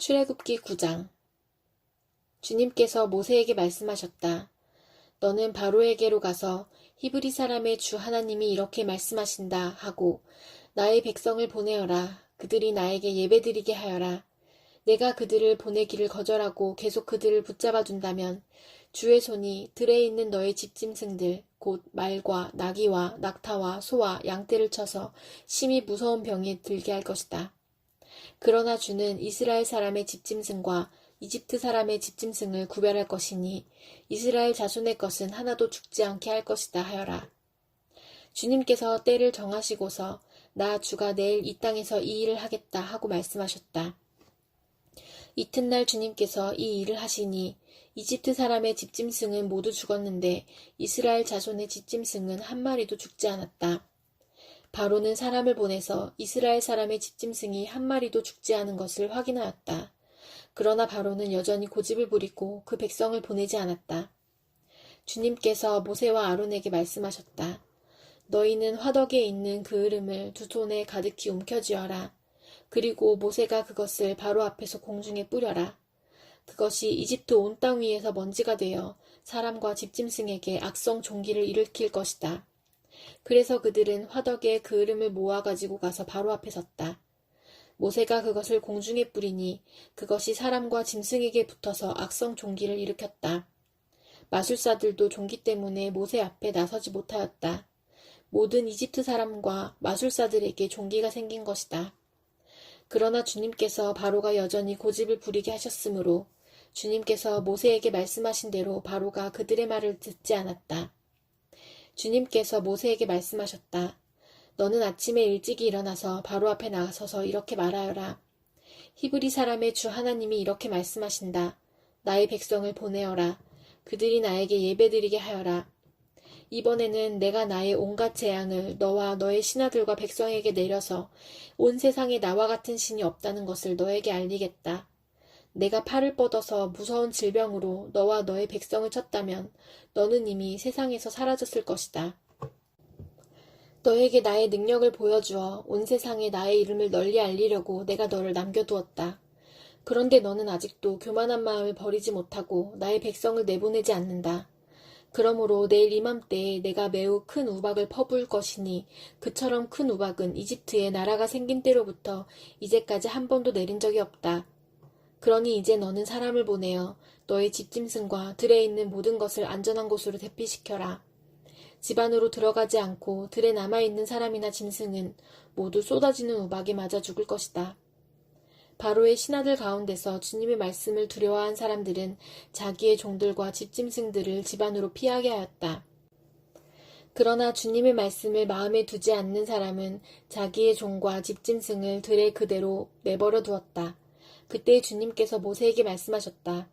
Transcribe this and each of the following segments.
출애굽기 9장. 주님께서 모세에게 말씀하셨다. 너는 바로에게로 가서 히브리 사람의 주 하나님이 이렇게 말씀하신다 하고 나의 백성을 보내어라. 그들이 나에게 예배드리게 하여라. 내가 그들을 보내기를 거절하고 계속 그들을 붙잡아 둔다면 주의 손이 들에 있는 너의 집짐승들 곧 말과 나귀와 낙타와 소와 양떼를 쳐서 심히 무서운 병에 들게 할 것이다. 그러나 주는 이스라엘 사람의 집짐승과 이집트 사람의 집짐승을 구별할 것이니 이스라엘 자손의 것은 하나도 죽지 않게 할 것이다 하여라. 주님께서 때를 정하시고서 나 주가 내일 이 땅에서 이 일을 하겠다 하고 말씀하셨다. 이튿날 주님께서 이 일을 하시니 이집트 사람의 집짐승은 모두 죽었는데 이스라엘 자손의 집짐승은 한 마리도 죽지 않았다. 바로는 사람을 보내서 이스라엘 사람의 집짐승이 한 마리도 죽지 않은 것을 확인하였다. 그러나 바로는 여전히 고집을 부리고 그 백성을 보내지 않았다. 주님께서 모세와 아론에게 말씀하셨다. 너희는 화덕에 있는 그 으름을 두 손에 가득히 움켜쥐어라. 그리고 모세가 그것을 바로 앞에서 공중에 뿌려라. 그것이 이집트 온 땅 위에서 먼지가 되어 사람과 집짐승에게 악성 종기를 일으킬 것이다. 그래서 그들은 화덕에 그 으름을 모아 가지고 가서 바로 앞에 섰다. 모세가 그것을 공중에 뿌리니 그것이 사람과 짐승에게 붙어서 악성 종기를 일으켰다. 마술사들도 종기 때문에 모세 앞에 나서지 못하였다. 모든 이집트 사람과 마술사들에게 종기가 생긴 것이다. 그러나 주님께서 바로가 여전히 고집을 부리게 하셨으므로 주님께서 모세에게 말씀하신 대로 바로가 그들의 말을 듣지 않았다. 주님께서 모세에게 말씀하셨다. 너는 아침에 일찍이 일어나서 바로 앞에 나서서 이렇게 말하여라. 히브리 사람의 주 하나님이 이렇게 말씀하신다. 나의 백성을 보내어라. 그들이 나에게 예배드리게 하여라. 이번에는 내가 나의 온갖 재앙을 너와 너의 신하들과 백성에게 내려서 온 세상에 나와 같은 신이 없다는 것을 너에게 알리겠다. 내가 팔을 뻗어서 무서운 질병으로 너와 너의 백성을 쳤다면 너는 이미 세상에서 사라졌을 것이다. 너에게 나의 능력을 보여주어 온 세상에 나의 이름을 널리 알리려고 내가 너를 남겨두었다. 그런데 너는 아직도 교만한 마음을 버리지 못하고 나의 백성을 내보내지 않는다. 그러므로 내일 이맘때에 내가 매우 큰 우박을 퍼부을 것이니 그처럼 큰 우박은 이집트에 나라가 생긴 때로부터 이제까지 한 번도 내린 적이 없다. 그러니 이제 너는 사람을 보내어 너의 집짐승과 들에 있는 모든 것을 안전한 곳으로 대피시켜라. 집 안으로 들어가지 않고 들에 남아있는 사람이나 짐승은 모두 쏟아지는 우박에 맞아 죽을 것이다. 바로의 신하들 가운데서 주님의 말씀을 두려워한 사람들은 자기의 종들과 집짐승들을 집 안으로 피하게 하였다. 그러나 주님의 말씀을 마음에 두지 않는 사람은 자기의 종과 집짐승을 들에 그대로 내버려 두었다. 그때 주님께서 모세에게 말씀하셨다.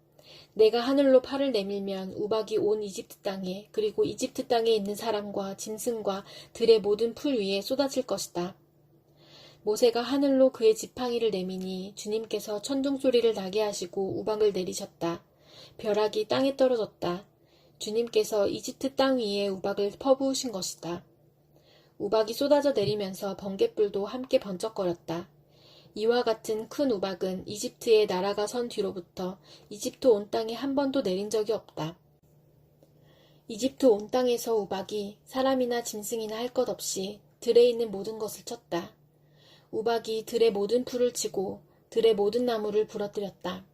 내가 하늘로 팔을 내밀면 우박이 온 이집트 땅에 그리고 이집트 땅에 있는 사람과 짐승과 들의 모든 풀 위에 쏟아질 것이다. 모세가 하늘로 그의 지팡이를 내미니 주님께서 천둥 소리를 나게 하시고 우박을 내리셨다. 벼락이 땅에 떨어졌다. 주님께서 이집트 땅 위에 우박을 퍼부으신 것이다. 우박이 쏟아져 내리면서 번갯불도 함께 번쩍거렸다. 이와 같은 큰 우박은 이집트의 나라가 선 뒤로부터 이집트 온 땅에 한 번도 내린 적이 없다. 이집트 온 땅에서 우박이 사람이나 짐승이나 할 것 없이 들에 있는 모든 것을 쳤다. 우박이 들의 모든 풀을 치고 들의 모든 나무를 부러뜨렸다.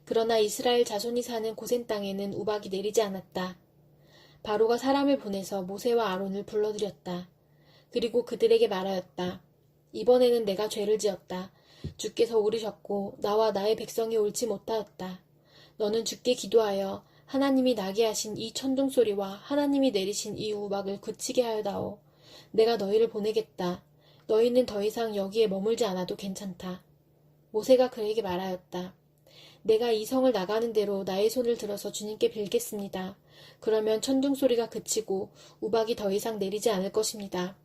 그러나 이스라엘 자손이 사는 고센 땅에는 우박이 내리지 않았다. 바로가 사람을 보내서 모세와 아론을 불러들였다. 그리고 그들에게 말하였다. 이번에는 내가 죄를 지었다. 주께서 오르셨고 나와 나의 백성이 옳지 못하였다. 너는 주께 기도하여 하나님이 나게 하신 이 천둥 소리와 하나님이 내리신 이 우박을 그치게 하여다오. 내가 너희를 보내겠다. 너희는 더 이상 여기에 머물지 않아도 괜찮다. 모세가 그에게 말하였다. 내가 이 성을 나가는 대로 나의 손을 들어서 주님께 빌겠습니다. 그러면 천둥 소리가 그치고 우박이 더 이상 내리지 않을 것입니다.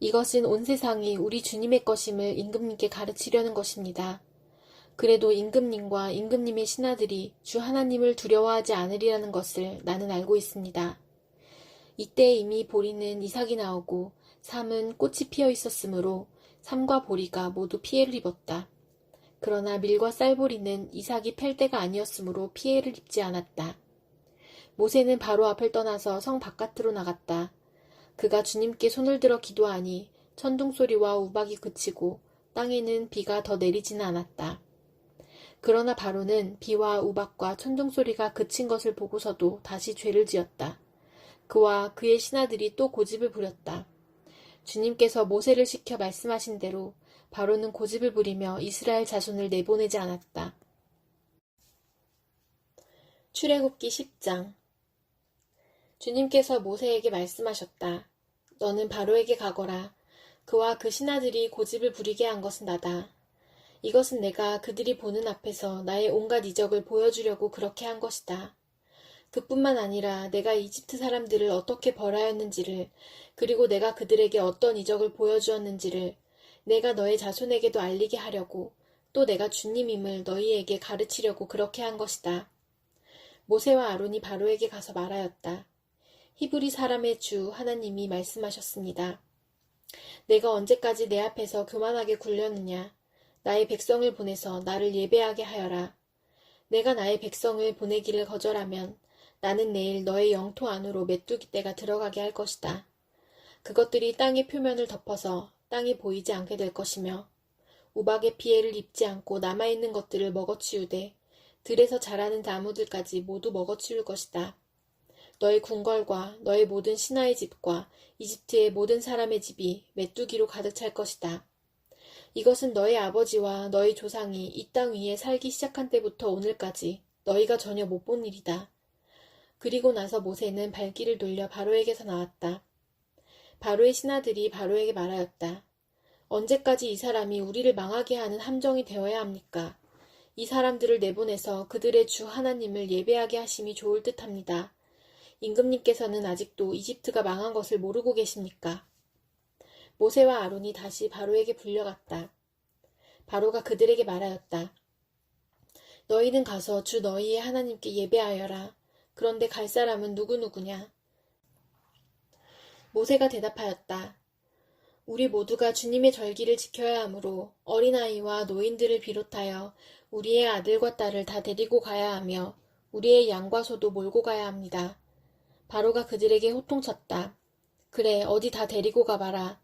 이것은 온 세상이 우리 주님의 것임을 임금님께 가르치려는 것입니다. 그래도 임금님과 임금님의 신하들이 주 하나님을 두려워하지 않으리라는 것을 나는 알고 있습니다. 이때 이미 보리는 이삭이 나오고 삼은 꽃이 피어 있었으므로 삼과 보리가 모두 피해를 입었다. 그러나 밀과 쌀보리는 이삭이 팰 때가 아니었으므로 피해를 입지 않았다. 모세는 바로 앞을 떠나서 성 바깥으로 나갔다. 그가 주님께 손을 들어 기도하니 천둥소리와 우박이 그치고 땅에는 비가 더 내리지는 않았다. 그러나 바로는 비와 우박과 천둥소리가 그친 것을 보고서도 다시 죄를 지었다. 그와 그의 신하들이 또 고집을 부렸다. 주님께서 모세를 시켜 말씀하신 대로 바로는 고집을 부리며 이스라엘 자손을 내보내지 않았다. 출애굽기 10장. 주님께서 모세에게 말씀하셨다. 너는 바로에게 가거라. 그와 그 신하들이 고집을 부리게 한 것은 나다. 이것은 내가 그들이 보는 앞에서 나의 온갖 이적을 보여주려고 그렇게 한 것이다. 그뿐만 아니라 내가 이집트 사람들을 어떻게 벌하였는지를, 그리고 내가 그들에게 어떤 이적을 보여주었는지를 내가 너의 자손에게도 알리게 하려고, 또 내가 주님임을 너희에게 가르치려고 그렇게 한 것이다. 모세와 아론이 바로에게 가서 말하였다. 히브리 사람의 주 하나님이 말씀하셨습니다. 내가 언제까지 내 앞에서 교만하게 굴렸느냐. 나의 백성을 보내서 나를 예배하게 하여라. 내가 나의 백성을 보내기를 거절하면 나는 내일 너의 영토 안으로 메뚜기 떼가 들어가게 할 것이다. 그것들이 땅의 표면을 덮어서 땅이 보이지 않게 될 것이며 우박의 피해를 입지 않고 남아있는 것들을 먹어치우되 들에서 자라는 나무들까지 모두 먹어치울 것이다. 너의 궁궐과 너의 모든 신하의 집과 이집트의 모든 사람의 집이 메뚜기로 가득 찰 것이다. 이것은 너의 아버지와 너희 조상이 이 땅 위에 살기 시작한 때부터 오늘까지 너희가 전혀 못 본 일이다. 그리고 나서 모세는 발길을 돌려 바로에게서 나왔다. 바로의 신하들이 바로에게 말하였다. 언제까지 이 사람이 우리를 망하게 하는 함정이 되어야 합니까? 이 사람들을 내보내서 그들의 주 하나님을 예배하게 하심이 좋을 듯합니다. 임금님께서는 아직도 이집트가 망한 것을 모르고 계십니까? 모세와 아론이 다시 바로에게 불려갔다. 바로가 그들에게 말하였다. 너희는 가서 주 너희의 하나님께 예배하여라. 그런데 갈 사람은 누구누구냐? 모세가 대답하였다. 우리 모두가 주님의 절기를 지켜야 하므로 어린아이와 노인들을 비롯하여 우리의 아들과 딸을 다 데리고 가야 하며 우리의 양과 소도 몰고 가야 합니다. 바로가 그들에게 호통쳤다. 그래, 어디 다 데리고 가봐라.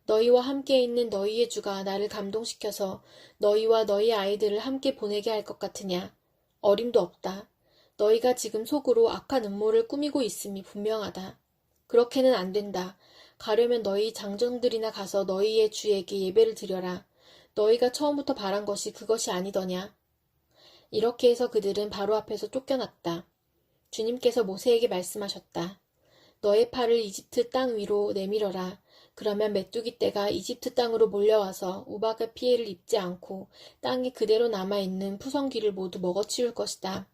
너희와 함께 있는 너희의 주가 나를 감동시켜서 너희와 너희 아이들을 함께 보내게 할 것 같으냐? 어림도 없다. 너희가 지금 속으로 악한 음모를 꾸미고 있음이 분명하다. 그렇게는 안 된다. 가려면 너희 장정들이나 가서 너희의 주에게 예배를 드려라. 너희가 처음부터 바란 것이 그것이 아니더냐. 이렇게 해서 그들은 바로 앞에서 쫓겨났다. 주님께서 모세에게 말씀하셨다. 너의 팔을 이집트 땅 위로 내밀어라. 그러면 메뚜기 떼가 이집트 땅으로 몰려와서 우박의 피해를 입지 않고 땅에 그대로 남아있는 푸성귀를 모두 먹어치울 것이다.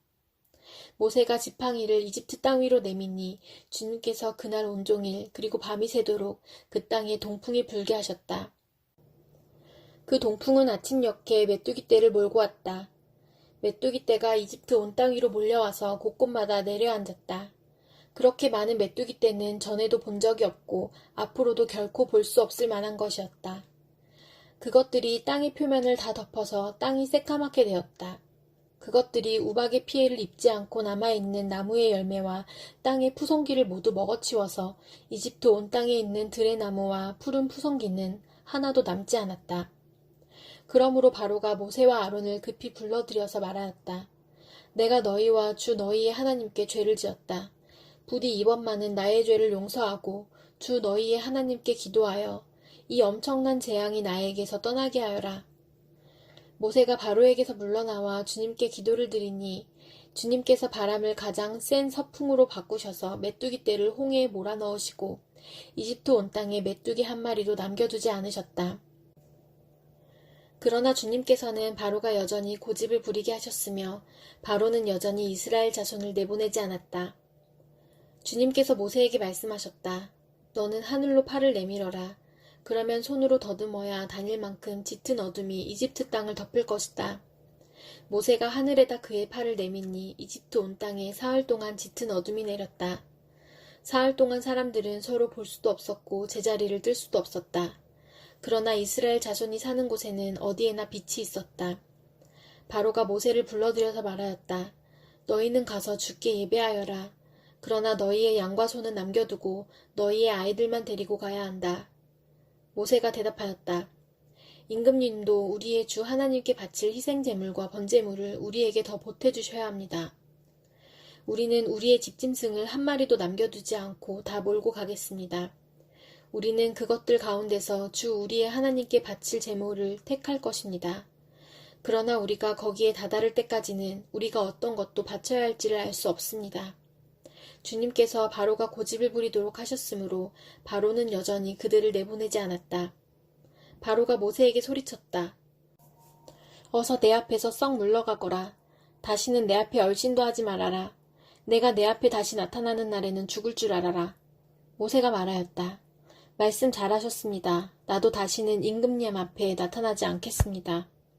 모세가 지팡이를 이집트 땅 위로 내미니 주님께서 그날 온종일 그리고 밤이 새도록 그 땅에 동풍이 불게 하셨다. 그 동풍은 아침녘에 메뚜기 떼를 몰고 왔다. 메뚜기 떼가 이집트 온 땅 위로 몰려와서 곳곳마다 내려앉았다. 그렇게 많은 메뚜기 떼는 전에도 본 적이 없고 앞으로도 결코 볼 수 없을 만한 것이었다. 그것들이 땅의 표면을 다 덮어서 땅이 새까맣게 되었다. 그것들이 우박의 피해를 입지 않고 남아있는 나무의 열매와 땅의 푸성귀를 모두 먹어치워서 이집트 온 땅에 있는 들의 나무와 푸른 푸성귀는 하나도 남지 않았다. 그러므로 바로가 모세와 아론을 급히 불러들여서 말하였다. 내가 너희와 주 너희의 하나님께 죄를 지었다. 부디 이번만은 나의 죄를 용서하고 주 너희의 하나님께 기도하여 이 엄청난 재앙이 나에게서 떠나게 하여라. 모세가 바로에게서 물러나와 주님께 기도를 드리니 주님께서 바람을 가장 센 서풍으로 바꾸셔서 메뚜기 떼를 홍해에 몰아넣으시고 이집트 온 땅에 메뚜기 한 마리도 남겨두지 않으셨다. 그러나 주님께서는 바로가 여전히 고집을 부리게 하셨으며 바로는 여전히 이스라엘 자손을 내보내지 않았다. 주님께서 모세에게 말씀하셨다. 너는 하늘로 팔을 내밀어라. 그러면 손으로 더듬어야 다닐 만큼 짙은 어둠이 이집트 땅을 덮을 것이다. 모세가 하늘에다 그의 팔을 내미니 이집트 온 땅에 사흘 동안 짙은 어둠이 내렸다. 사흘 동안 사람들은 서로 볼 수도 없었고 제자리를 뜰 수도 없었다. 그러나 이스라엘 자손이 사는 곳에는 어디에나 빛이 있었다. 바로가 모세를 불러들여서 말하였다. 너희는 가서 주께 예배하여라. 그러나 너희의 양과 소는 남겨두고 너희의 아이들만 데리고 가야 한다. 모세가 대답하였다. 임금님도 우리의 주 하나님께 바칠 희생제물과 번제물을 우리에게 더 보태주셔야 합니다. 우리는 우리의 집짐승을 한 마리도 남겨두지 않고 다 몰고 가겠습니다. 우리는 그것들 가운데서 주 우리의 하나님께 바칠 제물을 택할 것입니다. 그러나 우리가 거기에 다다를 때까지는 우리가 어떤 것도 바쳐야 할지를 알 수 없습니다. 주님께서 바로가 고집을 부리도록 하셨으므로 바로는 여전히 그들을 내보내지 않았다. 바로가 모세에게 소리쳤다. 어서 내 앞에서 썩 물러가거라. 다시는 내 앞에 얼씬도 하지 말아라. 내가 내 앞에 다시 나타나는 날에는 죽을 줄 알아라. 모세가 말하였다. 말씀 잘하셨습니다. 나도 다시는 임금님 앞에 나타나지 않겠습니다.